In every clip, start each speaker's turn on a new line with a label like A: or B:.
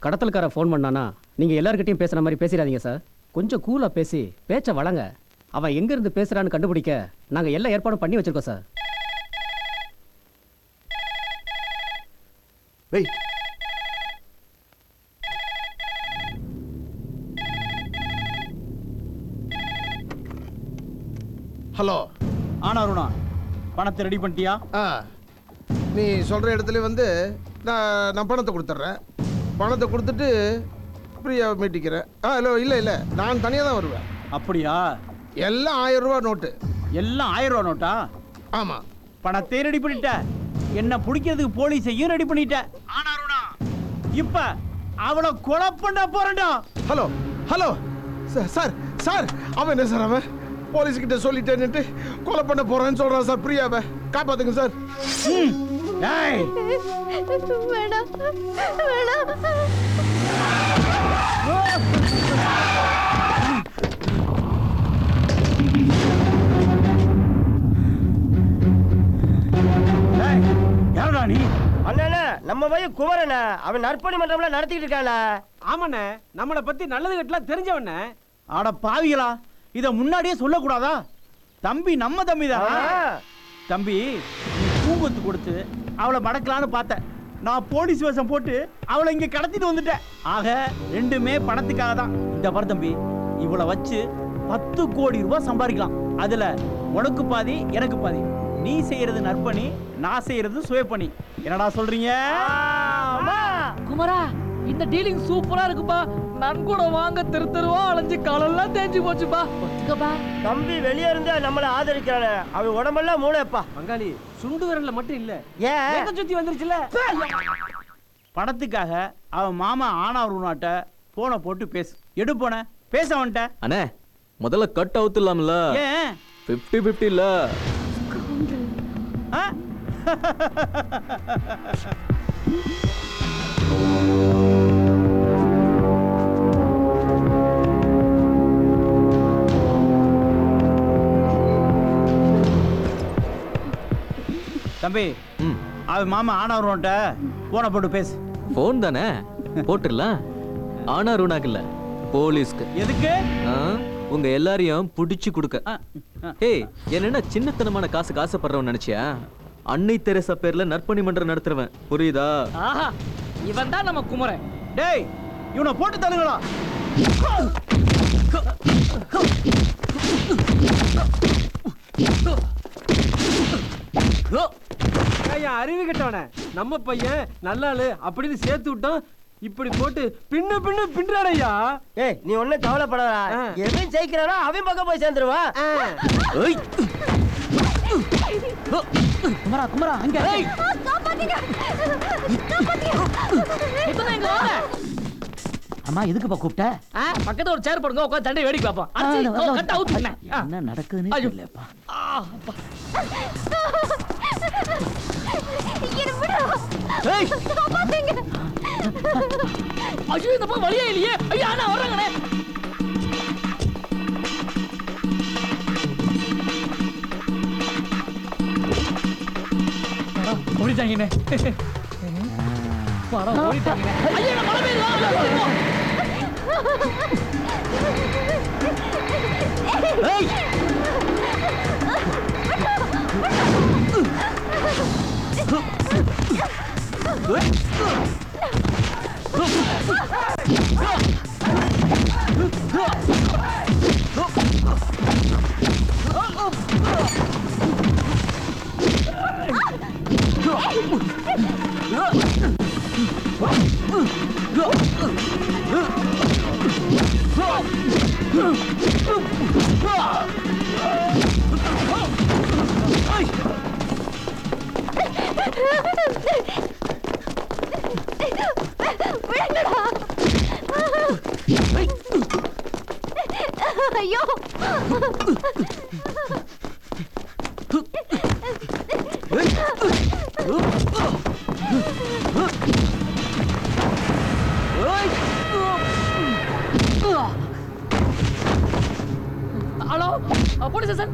A: கடத்தல்கார phone பண்ணானா நீங்க எல்லார்கிட்டயும் பேசுற மாதிரி பேசிடாதீங்க சார். கொஞ்சம் கூலா பேசி பேச்ச வளங்க. அவன் எங்க இருந்து பேசுறான்னு கண்டுபிடிக்க நாங்க எல்லா ஏற்பாடும் பண்ணி வச்சிருக்கோம் சார்.
B: வெயிட். ஹலோ.
C: ஆனா அருணா, பணத்தை ரெடி பண்ணிட்டியா?
B: நீ சொல்ற இடத்துல வந்து நான் பணத்தை கொடுத்துட்றேன். பணத்தை கொடுத்துட்டு ஃப்ரீயாக மீட்டிக்கிறேன். இல்லை நான் தனியாக தான் வருவேன்.
C: அப்படியா?
B: எல்லாம் 1000 ரூபா நோட்டு.
C: எல்லாம் 1000 ரூபா நோட்டா?
B: ஆமாம்.
C: பணத்தை ரெடி பண்ணிட்ட, என்ன பிடிக்கிறதுக்கு போலீஸையும் ரெடி பண்ணிட்ட. ஆனா அருணா, இப்ப அவளை கொலை பண்ண போறேன்டா.
B: ஹலோ ஹலோ சார் சார், அவன் என்ன சார், அவன் போலீஸ்கிட்ட சொல்லிட்டேன்னுட்டு கொலை பண்ண போறேன்னு சொல்றான் சார். பிரியாவை காப்பாத்துங்க சார்.
D: வேணாம் வேணாம்.
C: யாருடா நீ?
E: அண்ணா, நம்ம பையன் குமரண்ண, அவன் நற்பணி மன்றம்லாம் நடத்திட்டு இருக்கான.
A: ஆமாண்ணே, நம்மளை பத்தி நல்லது கட்டலாம் தெரிஞ்சவண்ணே.
C: ஆட பாவிகளா, இத முன்னாடியே சொல்லக்கூடாதா? தம்பி நம்ம தம்பி தான். தம்பி, பூங்கொத்து கொடுத்து அவளை மடக்கலான்னு பார்த்தேன். நான் போலீஸ் வேஷம் போட்டு அவளை இங்க கடத்திட்டு வந்துட்டேன். ஆக ரெண்டுமே பணத்துக்காக தான். இந்த பாரு தம்பி, இவளை வச்சு 10 கோடி ரூபாய் சம்பாதிக்கலாம். அதுல உனக்கு பாதி எனக்கு பாதி. நீ செய்யறது நற்பணி, நான் செய்யறது சுயப்பணி. என்னடா சொல்றீங்க?
F: குமரா, இந்த டீலிங் சூப்பரா இருக்குப்பா. நன்கூட வாங்க தெருவா அலைஞ்சு காலெல்லாம் தேஞ்சு போச்சுப்பா.
E: தம்பி வெளியே இருந்து நம்மளை ஆதரிக்கிறான, அவன் உடம்பெல்லாம் மூளைப்பா.
A: பங்காளி, சுண்டு விரல்ல மட்டும் இல்ல,
E: ஏன்
A: சுத்தி வந்துருச்சுல.
C: பணத்துக்காக அவன் மாமா ஆனா ஒரு நாட்ட போன போட்டு பேசு. எடு போன பேச வந்துட்ட.
G: அண்ணே, முதல்ல கட் அவுத்துலாம்ல.
C: ஏன்
G: 50-50 இல்ல?
C: தம்பி, அவன் மாமா ஆனாருன்ட்ட போன போட்டு பேசு.
G: போன் தானே, போட்டுடலாம். ஆனா ரூனாக்கு இல்ல, போலீஸ்க்கு.
C: எதுக்கு?
G: உங்க எல்லாரையும் புடிச்சு கொடுக்க. ஏய், என்ன சின்னத்தனமான காசுக்கு ஆசைப்படுறவன் நினைச்சியா? அன்னை தெரசா பேர்ல நற்பணி மன்றம் நடத்துறவன், புரியுதா?
F: ஆஹா, இவன் தான் நம்ம குமரன்.
C: டேய், இவனை போட்டு தள்ளுங்களா.
A: அறிவு கட்டவன, நம்ம பையன் நல்லாளு அப்படின்னு சேர்த்து விட்டோம். இப்படி போட்டு பின்னு பின்னு பின்றாடையா.
E: ஏய், நீ ஒன்னும் கவலைப்படாதா. எவன் ஜெயிக்கிறானோ அவன் பக்கம் போய் சேர்ந்துருவா.
F: குமரா குமரா, அங்க
D: காப்பாத்துங்க.
F: அம்மா, எதுக்குப்பா கூப்பிட்ட? பக்கத்துல ஒரு சேர் போடுங்க, உட்கார்ந்து தண்டை வேடிக்கை பார்ப்போம். என்ன நடக்குதுன்னு தெரியலப்பா. ஐயோ, இந்த பக்கம் வழியே இல்லையே. ஐயா, நான் வர்றேங்கண்ணே. ஓடிட்டாங்கண்ணே. படம் ஓடிட்டாங்கண்ணே. ஐயா, நான் மழை பெய்யுது.
D: ஐயோ,
F: ஹலோ, போலீஸ் ஸ்டேஷன்.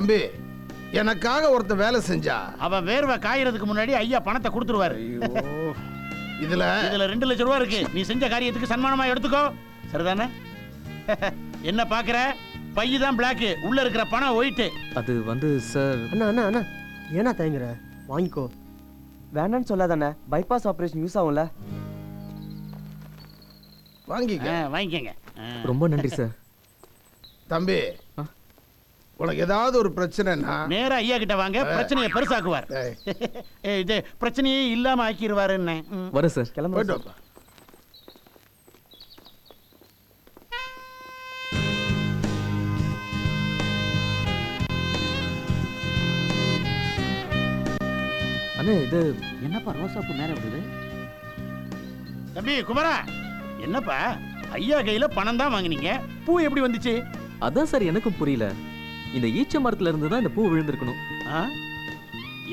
B: தம்பி, எனக்காக ஒருத்தன் வேலை செஞ்சா
C: அவன் வேர்வை காயறதுக்கு முன்னாடி ஐயா பணத்தை கொடுத்துருவாரு.
B: இதுல
C: இதுல 2 லட்சம் ரூபா இருக்கு. நீ செஞ்ச காரியத்துக்கு சன்மானமா எடுத்துக்கோ. சரிதானே? என்ன பாக்குற? பைய தான் பிளாக், உள்ள இருக்கிற பணம் ஒயிட்.
G: அது வந்து சார்,
E: அண்ணா அண்ணா அண்ணா ஏன்னா தயங்குற? வாங்கிக்கோ. வேணான்னு சொல்லாதானே, பைபாஸ் ஆபரேஷன் யூஸ் ஆகும்ல.
B: வாங்கிக்க.
C: வாங்கிக்கங்க.
G: ரொம்ப நன்றி சார்.
B: தம்பி, உனக்கு ஏதாவது ஒரு பிரச்சனைனா
C: நேரா ஐயா கிட்ட வாங்க, பிரச்சனையை பெருசாக்குவார். இது பிரச்சனையே இல்லாம ஆக்கிடுவாருன்னு.
G: வரேன் சார்.
B: போயிட்டு வாப்பா.
G: அண்ணே இது
F: என்னப்பா ரோசாப்பூ நேரம் விடுது?
C: தம்பி குமரா, என்னப்பா ஐயா கையில பணம் தான் வாங்குனீங்க, பூ எப்படி வந்துச்சு?
G: அதான் சார் எனக்கும் புரியல. இந்த ஈச்ச மரத்துல இருந்து தான் இந்த பூ விழுந்திருக்கணும்.
C: ஆ?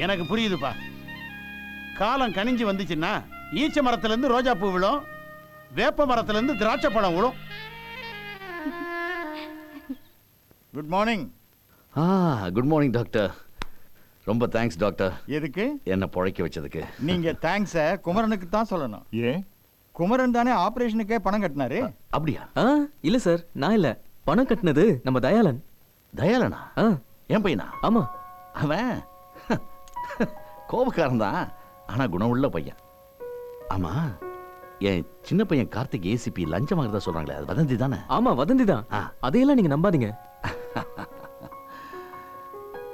C: எனக்கு புரியுதுப்பா. காலம் கனிஞ்சு வந்துச்சுன்னா ஈச்ச மரத்துல இருந்து ரோஜா பூ விழும், வேப்ப மரத்துல இருந்து திராட்சை பழம் விழும்.
H: Good morning.
I: Good morning doctor. ரொம்ப தேங்க்ஸ் டாக்டர்,
H: எதுக்கு?
I: என்ன பொழைக்க வச்சதுக்கு.
H: நீங்க தேங்க்ஸ குமரனுக்கு தான் சொல்லணும். ஏன்? குமரன் தானே ஆபரேஷனுக்கே பணம் கட்டினாரு.
I: அப்படியா?
G: இல்ல சார், நான் இல்ல. பணம் கட்டினது நம்ம தயாளன்.
I: தயாளனா? என் பையனா?
G: ஆமா.
I: அவன் கோபக்காரன் தான், ஆனா குணமுள்ள பையன். ஆமா, என் சின்ன பையன் கார்த்திக் ஏசிபி லஞ்சம் வாங்குறதா சொல்றாங்களே, அது வதந்தி தானே?
G: ஆமா, வதந்தி தான். அதையெல்லாம் நீங்க நம்பாதீங்க.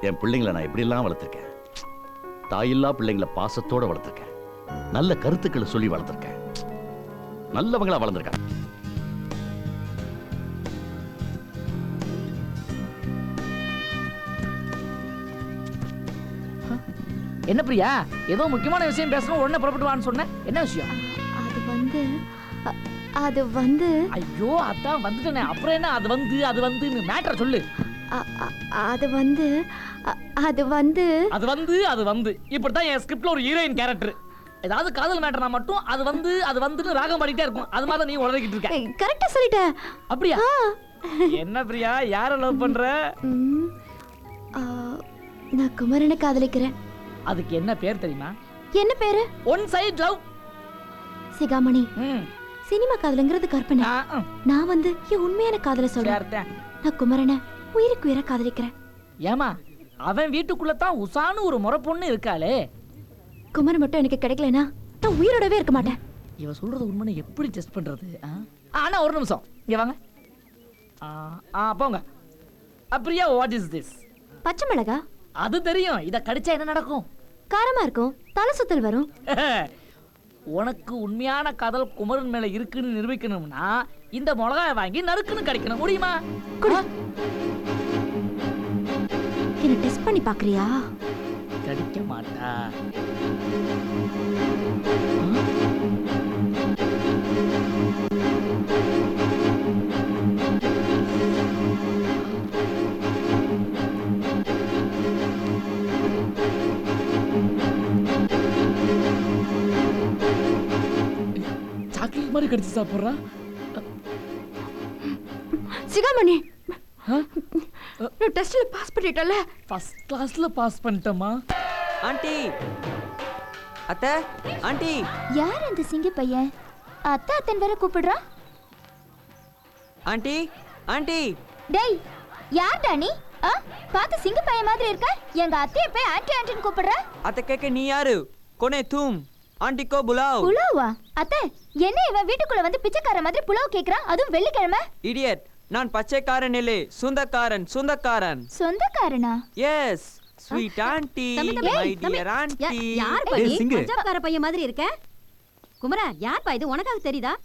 I: என் பிள்ளைங்களை நான் எப்படிலாம் வளர்த்துருக்கேன். தாயில்லா பிள்ளைங்களை பாசத்தோட வளர்த்துருக்கேன். நல்ல கருத்துக்களை சொல்லி வளர்த்துருக்கேன். நல்லவங்களா வளர்ந்துருக்காங்க.
F: என்ன பிரியா, ஏதோ முக்கியமான விஷயம் பேசணும், உடனே புறப்பட்டு வான்னு சொன்னேன். என்ன விஷயம்?
D: அது வந்து
F: ஐயோ அதான் வந்துட்டேனே, அப்புறம் என்ன அது வந்து மேட்டர் சொல்லு.
D: அது வந்து
F: இப்படித்தான் என் ஸ்கிரிப்ட்ல ஒரு ஹீரோயின் கேரக்டர். ஏதாவது காதல் மேட்டர்னா மட்டும் அது வந்துன்னு ராகம் பாடிட்டே இருக்கும். அது மாதிரி நீ உளறிக்கிட்டு இருக்க.
D: கரெக்டா சொல்லிட்ட.
F: அப்படியா? என்ன பிரியா, யார லவ் பண்ற?
D: நான் குமரனை காதலிக்கிறேன்.
F: அதுக்கு என்ன பேர் தெரியுமா?
D: என்ன பேரு?
F: One side love.
D: Sikamani, cinema காதலுங்கிறது கற்பனை. நான் வந்து என் உண்மையான காதலை சொல்றேன். நான் குமரனை உயிருக்கு உயிரா காதலிக்கிறேன்.
F: ஏமா, அவன் வீட்டுக்குள்ள தான் உசான்னு ஒரு முறை பொண்ணு இருக்காளே.
D: குமரன் மட்டும் எனக்கு கிடைக்கலனா நான் உயிரோடவே இருக்க மாட்டேன்.
F: இவ சொல்றது உண்மையை எப்படி டெஸ்ட் பண்றது? ஆனா ஒரு நிமிஷம் இங்க வாங்க. போங்க. Priya, what is this?
D: பச்சை மிளகா.
F: அது தெரியும். இத கடிச்சா என்ன நடக்கும்?
D: காரமா இருக்கும், தலை சுத்தல் வரும்.
F: உனக்கு உண்மையான காதல் குமரன் மேல இருக்குன்னு நிரூபிக்கணும்னா இந்த மிளகாயை வாங்கி நறுக்குன்னு கடிக்கணும். முடியுமா?
D: என்ன டெஸ்ட் பண்ணி பாக்குறியா?
F: கடிக்க மாட்டா. சாக்லேட் மாதிரி கடிச்சு சாப்பிடுறா.
D: சிகாமணி, நான் டெஸ்ட்ல பாஸ் பண்ணிட்டல.
F: ஃபர்ஸ்ட் கிளாஸ்ல பாஸ் பண்ணிட்டமா.
J: ஆண்டி, அத்தை, ஆண்டி.
D: யார் அந்த சிங்க பையன்? அத்தை அத்தன் வேற கூப்பிடுறான்.
J: Aunty, aunty.
D: டேய், யார்டா நீ? பாத்து சிங்க பையன் மாதிரி இருக்க. எங்க அத்தைய போய் ஆண்டி ஆண்டின்னு கூப்பிடுற.
J: அத்தை கேக்க நீ யாரு? கோனே தூம் ஆண்டி கோ புலாவ்.
D: புலாவா? அத்தை, என்ன இவன் வீட்டுக்குள்ள வந்து பிச்சைக்கார மாதிரி புலாவ் கேக்குறான், அதுவும் வெள்ளிக்கிழமை?
J: இடியட், நான் பச்சைக்காரன் இல்லை, சொந்தக்காரன்.
D: சொந்தக்காரனா?
J: Yes, sweet aunty, my dear aunty.
D: யார் பா நீ? பச்சைக்கார பையன் மாதிரி இருக்க. குமரா, யார் பா இது? உனக்கு தெரியுதா?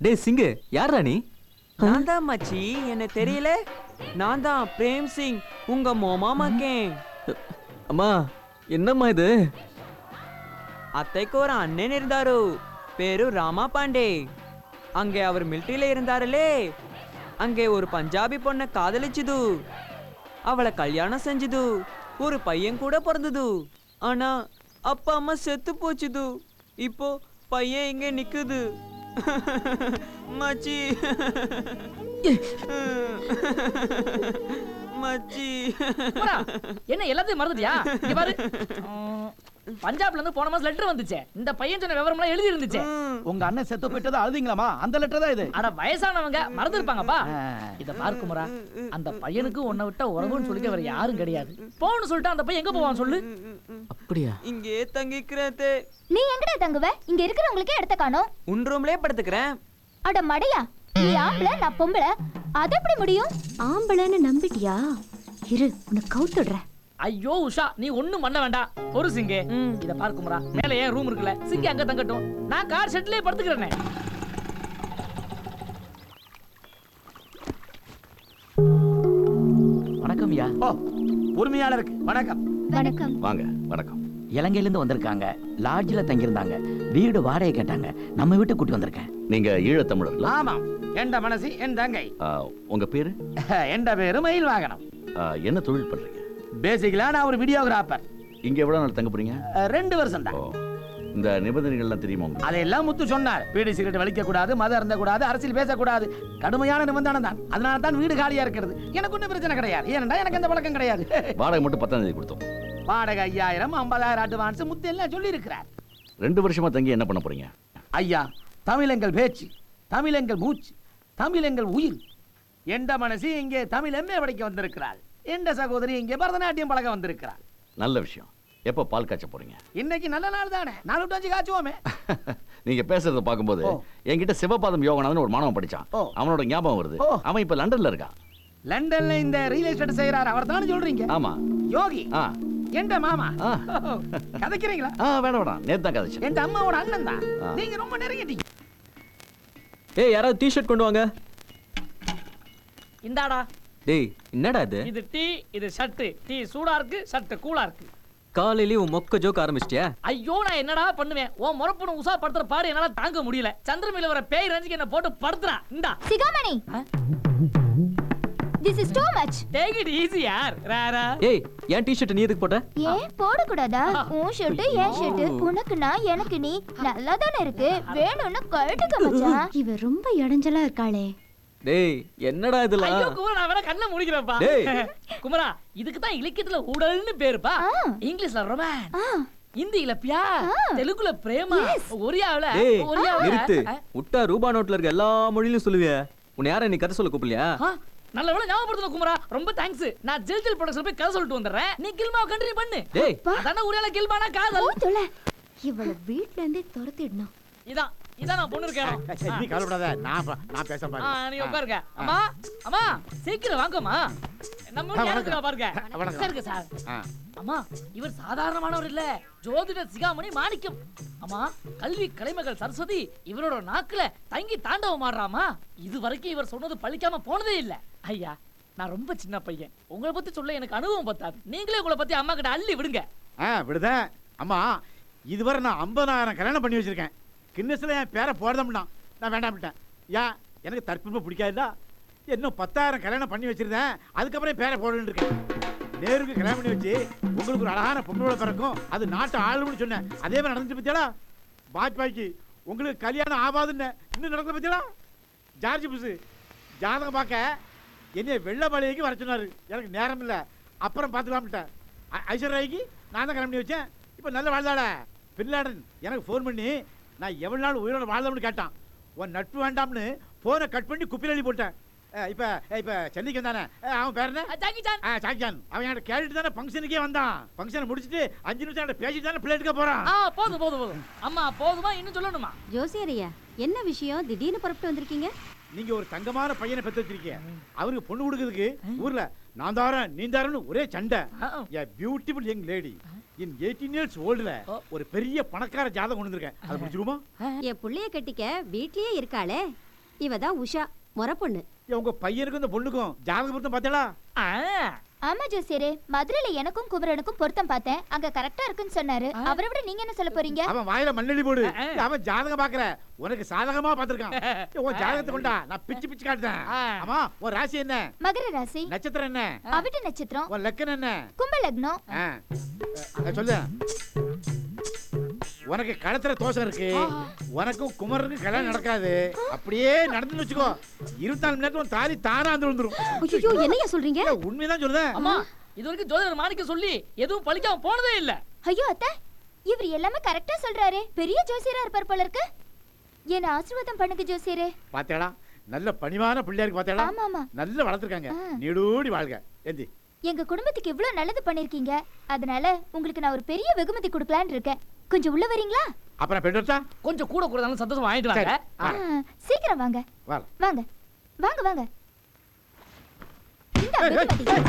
G: டேய் சிங்கு, யாரா நீ?
J: நான் தான் மச்சி, என்ன தெரியல? நான் தான் பிரேம் சிங், உங்க மாமா மகன்.
G: அம்மா, என்னம்மா இது?
J: அத்தைக்கு ஒரு அண்ணன் இருந்தாரு, பேரு ராமா பாண்டே. அங்கே அவர் மிலிட்டரியில இருந்தாருலே. அங்கே ஒரு பஞ்சாபி பொண்ணை காதலிச்சுது, அவளை கல்யாணம் செஞ்சுது, ஒரு பையன் கூட பிறந்தது. ஆனா அப்பா அம்மா செத்து போச்சுது. இப்போ பையன் இங்க நிக்குது. மச்சி, மச்சி
F: குமரா, என்ன எல்லாத்தையும் மறந்துட்டியா? இங்க பாரு. பஞ்சாப்ல இருந்து போன மாசம் லெட்டர் வந்துச்சே. இந்த பையன் சொன்ன விவரம்லாம் எழுதி இருந்துச்சே.
C: உங்க அண்ணன் செத்து போயிட்டது அழுதிங்களாமா? அந்த லெட்டர் தான் இது.
F: அட வயசானவங்க மறந்துருப்பாங்கப்பா. இத பாரு குமரா, அந்த பையனுக்கு உன்னை விட்ட உறவுன்னு சொல்லிக்க வேற யாரும் கிடையாது. போன்னு சொல்லிட்டு அந்த பையன் எங்க போவான் சொல்லு?
G: அப்படியா?
J: இங்கே தங்கிக்கிறதே.
D: நீ எங்கடா தங்குவ? இங்க இருக்கிறவங்களுக்கே இடத்த காணோம்.
J: உன் ரூம்லயே படுத்துக்கிறேன்.
D: அட மடையா, நீ ஆம்பளை நான் பொம்பளை, அது எப்படி முடியும்? ஆம்பளைன்னு நம்பிட்டியா? இரு உன்னை கவுத்துடுறேன்.
F: ஐயோ உஷா, நீ ஒண்ணும் பண்ண வேண்டாம். ஒரு சிங்கே, இத பாரு குமரா, மேல ஏன் ரூம் இருக்குல்ல, சிங்கி அங்க தங்கட்டும். நான் கார் ஷெட்லயே படுத்துக்கிறேனே.
K: வணக்கம் ஐயா.
C: ஓ, உரிமையாளருக்கு வணக்கம்.
D: வணக்கம்.
I: வாங்க. வணக்கம்.
K: இலங்கையில இருந்து வந்திருக்காங்க. லாட்ஜில் தங்கியிருந்தாங்க. வீடு வாடகை கேட்டாங்க. நம்ம வீட்டுக்கு கூட்டி வந்திருக்கேன்.
I: நீங்க ஈழத்தமிழர்களா?
C: ஆமாம், எந்த மனசு என் தங்கை.
I: உங்க பேரு?
C: எந்த பேரு மயில் வாகனம்.
I: என்ன தொழில் பண்றீங்க?
C: பேசிக்கலா நான் ஒரு வீடியோகிராஃபர்.
I: இங்க எவ்வளவு நாள் தங்க போறீங்க?
C: 2 வருஷம் தான்.
I: இந்த நிபந்தனைகள்லாம் தெரியுமா உங்களுக்கு?
C: அதெல்லாம் முத்து சொன்னார். பீடி சிகரெட் வலிக்க கூடாது, மதம் இருந்த கூடாது, அரசியல் பேசக்கூடாது. கடுமையான நிபந்தனை தான். அதனால தான் வீடு காலியா இருக்கிறது. எனக்கு ஒன்றும் பிரச்சனை கிடையாது. ஏன்னா எனக்கு அந்த பழக்கம் கிடையாது.
I: வாடகை மட்டும் 10ஆம் தேதி கொடுத்தோம்.
C: வாடகை 5000, 50,000 அட்வான்ஸ் முத்து எல்லாம் சொல்லி இருக்கிறார்.
I: 2 வருஷமா தங்கி என்ன பண்ண போறீங்க?
C: ஐயா, தமிழ் எங்கள் பேச்சு, தமிழ் எங்கள் மூச்சு, தமிழ் எங்கள் உயிர். எந்த மனசு இங்கே தமிழ் எம்ஏ படிக்க வந்திருக்கிறாள். எந்த சகோதரி இங்கே பரதநாட்டியம் பழக வந்திருக்கிறாள்.
I: நல்ல விஷயம். எப்போ பால் காய்ச்ச போறீங்க?
C: இன்னைக்கு நல்ல நாள் தானே, 4 to 5 காய்ச்சுவோமே.
I: நீங்க பேசுறத பார்க்கும்போது என்கிட்ட சிவபாதம் யோகநாதன் ஒரு மாணவன் படிச்சான். அவனோட ஞாபகம் வருது. அவன் இப்ப லண்டன்ல இருக்கான்.
C: லண்டன்ல இந்த ரியல் எஸ்டேட் செய்யறாரு, அவர் தானே சொல்றீங்க?
I: ஆமா.
C: யோகி எந்த மாமா? கதைக்கிறீங்களா?
I: வேணாம், நேத்து தான் கதைச்சேன்.
C: எந்த அம்மாவோட அண்ணன் தான். நீங்க ரொம்ப நெருங்கிட்டீங்க.
G: ஏய், யாராவது டீ-ஷர்ட் கொண்டு வாங்க.
F: இந்தாடா.
G: டேய், என்னடா இது?
F: இது டீ, இது ஷர்ட். டீ சூடா இருக்கு, ஷர்ட் கூலா இருக்கு.
G: காலையில உன் மொக்க ஜோக் ஆரம்பிச்சிட்டியா?
F: ஐயோ, நான் என்னடா பண்ணுவேன்? உன் முறப்புன உசா படுத்துற பாடு என்னால தாங்க முடியல. சந்திரமில வர பேய் ரஞ்சிக்கு என்ன போட்டு படுத்துறா. இந்தா
D: சிகாமணி, this is too much.
F: take it easy யார் ராரா.
G: ஏய், ஏன் டீ-ஷர்ட் நீ எதுக்கு போட்ட?
D: ஏன் போட கூடாதா? உன் ஷர்ட் என் ஷர்ட், உனக்கு நான் எனக்கு நீ. நல்லா தானே இருக்கு, வேணும்னு கழட்டுக்க மச்சான். இவ ரொம்ப இடைஞ்சலா இருக்காளே.
G: டேய், என்னடா இதெல்லாம்?
F: ஐயோ குமரா, நான் வேற கண்ணை மூடிக்கிறேன்ப்பா.
G: டேய்
F: குமரா, இதுக்கு தான் இலக்கியத்துல ஊடல்னு பேருப்பா. இங்கிலீஷ்ல ரொமான்ஸ், ஹிந்தில பியார், தெலுங்குல பிரேமா, ஒரியாவுல
G: நிறுத்து. உட்டா ரூபா நோட்ல இருக்க எல்லா மொழியிலும் சொல்லுவியே. உன்னை யாரை நீ கதை சொல்ல கூப்பிடலையா?
F: நல்ல வேளை ஞாபகப்படுத்தல குமரா, ரொம்ப தேங்க்ஸ். நான் ஜில்ஜில் ப்ரொடக்ஷன் போய் கதை சொல்லிட்டு வந்துடுறேன். நீ கில்மாவை கண்டினியூ பண்ணு.
G: டேய்,
F: அதானே ஒரேல கில்மானா காதல்.
D: இவள வீட்ல இருந்தே துரத்திடணும்.
F: இதான் நான் பொண்ணு இருக்கேன்.
C: நீ கவலைப்படாத, நான் பேச பாரு.
F: நீ உட்காருங்க. அம்மா, அம்மா சீக்கிரம் வாங்கம்மா. நம்ம வீட்டுல இருக்கா பாருங்க. உட்காருங்க சார். அம்மா, இவர் சாதாரணமானவர் இல்ல, ஜோதிடர் சிகாமணி மாணிக்கம். அம்மா, கல்வி கலைமகள் சரஸ்வதி இவரோட நாக்குல தங்கி தாண்டவம் ஆடுறாமா. இது வரைக்கும் இவர் சொன்னது பழிக்காம போனதே இல்ல. ஐயா, நான் ரொம்ப சின்ன பையன், உங்களை பத்தி சொல்ல எனக்கு அனுபவம் பத்தாது. நீங்களே உங்களை பத்தி அம்மா கிட்ட அள்ளி விடுங்க.
C: விடுதேன். அம்மா, இதுவரை நான் 50,000 கல்யாணம் பண்ணி வச்சிருக்கேன். கின்னஸ்ல என் பேரை போடணும்னா நான் வேண்டாம்ட்டேன். ஏன், எனக்கு தற்பெருமை பிடிக்காதுல்ல. இன்னும் 10,000 கல்யாணம் பண்ணி வச்சிருந்தேன். அதுக்கப்புறம் பேரை போடணுன்னு இருக்கேன். நேருக்கு கல்யாணம் பண்ணி வச்சு உங்களுக்கு ஒரு அழகான பொண்ணோட பிறக்கும், அது நாட்டு ஆளுன்னு சொன்னேன். அதே மாதிரி நடந்துச்சு பத்தியாளா? வாஜ்பாய்க்கு உங்களுக்கு கல்யாணம் ஆகாதுன்னு இன்னும் நடந்த பத்தியாளா? ஜார்ஜ் புஷ் ஜாதகம் பார்க்க என்னைய வெள்ளப்பாளையக்கு வர சொன்னாரு. எனக்கு நேரம் இல்லை, அப்புறம் பார்த்துக்கலாம்ட்டேன். ஐஸ்வர்யாய்க்கு நான் தான் கல்யாணம் பண்ணி வச்சேன். இப்போ நல்ல வாழ்ந்தாட பின்லாடன் எனக்கு ஃபோன் பண்ணி நான் எவ்வளோ நாள் உயிரோட வாழ்ந்தோம்னு கேட்டான். உன் நட்பு வேண்டாம்னு ஃபோனை கட் பண்ணி குப்பில் எழுதி போட்டேன். இப்போ சென்னைக்கு வந்தானே, அவன் பேர் என்ன? சாக்கியான். அவன் என்கிட்ட கேட்டுட்டு தானே ஃபங்க்ஷனுக்கே வந்தான். ஃபங்க்ஷனை முடிச்சுட்டு 5 நிமிஷம் என்கிட்ட பேசிட்டு தானே பிள்ளை எடுக்க போறான்.
F: போதும். அம்மா போதுமா, இன்னும் சொல்லணுமா?
D: ஜோசியரையா, என்ன விஷயம் திடீர்னு புறப்பட்டு வந்திருக்கீங்க?
C: நீங்க ஒரு தங்கமான பையனை பெற்று வச்சிருக்கீங்க. அவருக்கு பொண்ணு கொடுக்கிறதுக்கு ஊர்ல நான் தாரேன் நீ தாரேன்னு ஒரே சண்டை. பியூட்டிஃபுல் யங் லேடி இன் 18 years ஓல்டுல ஒரு பெரிய பணக்கார ஜாதகம் கொண்டு வந்திருக்கேன். அதை முடிச்சிருமா?
D: என் புள்ளைய கட்டிக்க வீட்லயே இருக்காளே, இவதான் உஷா, முறை பொண்ணு.
C: உங்க பையனுக்கும் இந்த பொண்ணுக்கும் ஜாதக பொருத்தம் பார்த்தேளா?
D: ஆமா ஜோசியரே, மதுரையில எனக்கும் குமரனுக்கும் பொருத்தம் பார்த்தேன். அங்க கரெக்டா இருக்குன்னு சொன்னாரு. அவரை விட நீங்க என்ன சொல்ல போறீங்க?
C: அவன் வாயில மண்ணெளி போடு. அவன் ஜாதகம் பாக்குற உனக்கு சாதகமா பாத்துருக்கான். உன் ஜாதகத்தை கொண்டா நான் பிச்சு பிச்சு காட்டுறேன். ஆமா, உன் ராசி என்ன?
D: மகர ராசி.
C: நட்சத்திரம் என்ன?
D: அவிட்ட நட்சத்திரம்.
C: உன் லக்னம் என்ன?
D: கும்ப லக்னம்.
C: சொல்லு.
L: உனக்கு களத்துல தோஷம் இருக்கு. உனக்கும் குமரனுக்கும் கல்யாணம் நடக்காது. அப்படியே நடந்துன்னு வச்சுக்கோ, 24 மணி நேரத்துல தாலி தானா வந்து விழுந்துரும்.
D: ஐயோ என்னையா சொல்றீங்க?
L: உண்மைதான் சொல்றேன்.
F: அம்மா இது வரைக்கும் ஜோதிடர் மாணிக்க சொல்லி எதுவும் பழிக்காம போனதே இல்ல.
D: ஐயோ அத்தை, இவர் எல்லாமே கரெக்டா சொல்றாரு. பெரிய ஜோசியரா இருப்பார் போல இருக்கு. என்ன ஆசீர்வாதம் பண்ணுங்க ஜோசியரே.
L: பாத்தேடா, நல்ல பணிவான பிள்ளையாருக்கு பாத்தேடா.
D: ஆமா ஆமா,
L: நல்லா வளர்த்துருக்காங்க. நீடூடி வாழ்க. ஏந்தி
D: எங்க குடும்பத்துக்கு இவ்வளவு நல்லது பண்ணிருக்கீங்க. அதனால உங்களுக்கு நான் ஒரு பெரிய வெகுமதி கொடுக்கலான்னு இருக்கேன். கொஞ்சம் உள்ள வரீங்களா?
L: அப்புறம் பெற்றா
F: கொஞ்சம் கூட கூடதாலும் சந்தோஷம் வாங்கிட்டு வாங்க.
D: சீக்கிரம் வாங்க வாங்க வாங்க வாங்க. இந்த வெகுமதி.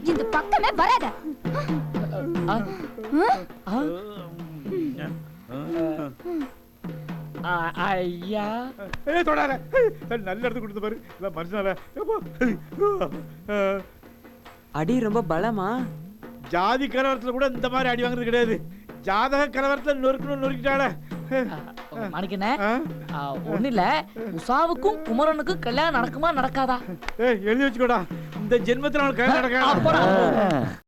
D: இந்த பக்கமே வராத.
F: ஐயா
L: தொடாத. நல்ல இடத்து கொடுத்து பாரு. மனுஷனால
J: அடி ரொம்ப பலமா?
L: ஜாதி கலவரத்துல கூட இந்த மாதிரி அடி வாங்குறது கிடையாது. ஜாதக கலவரத்துல நொறுக்கிட்டால
F: மாணிக்கண்ணே, ஒண்ணு இல்ல, உஷாவுக்கும் குமரனுக்கும் கல்யாணம் நடக்குமா நடக்காதா?
L: எழுதி வச்சுக்கோடா, இந்த ஜென்மத்துல கல்யாணம் நடக்காது.